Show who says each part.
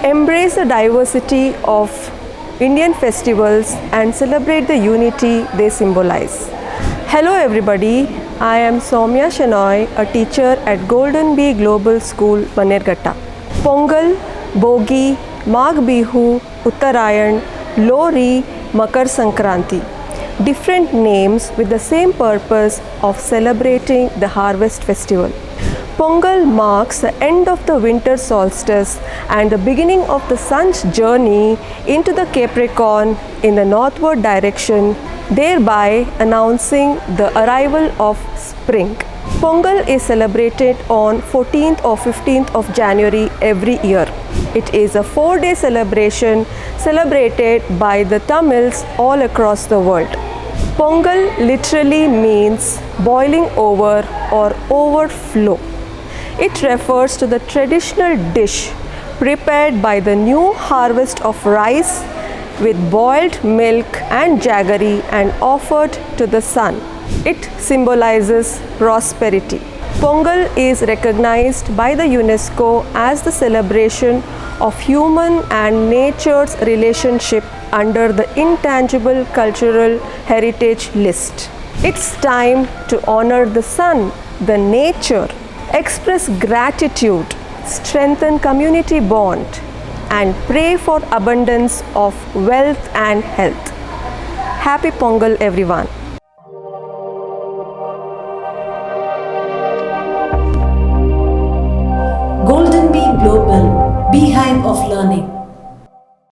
Speaker 1: embrace the diversity of Indian festivals and celebrate the unity they symbolize. Hello everybody, I am Soumya Shenoy, a teacher at GoldenBee Global School, Banerghatta. Pongal, Bhogi, Magh Bihu, Uttarayan, Lohri, Makar Sankranti. Different names with the same purpose of celebrating the harvest festival. Pongal marks the end of the winter solstice and the beginning of the sun's journey into the Capricorn in the northward direction, thereby announcing the arrival of spring. Pongal is celebrated on 14th or 15th of January every year. It is a 4-day celebration celebrated by the Tamils all across the world. Pongal literally means boiling over or overflow. It refers to the traditional dish prepared by the new harvest of rice with boiled milk and jaggery and offered to the sun. It symbolizes prosperity. Pongal is recognized by the UNESCO as the celebration of human and nature's relationship under the intangible cultural heritage list. It's time to honor the sun, the nature, express gratitude, strengthen community bond, and pray for abundance of wealth and health. Happy Pongal everyone.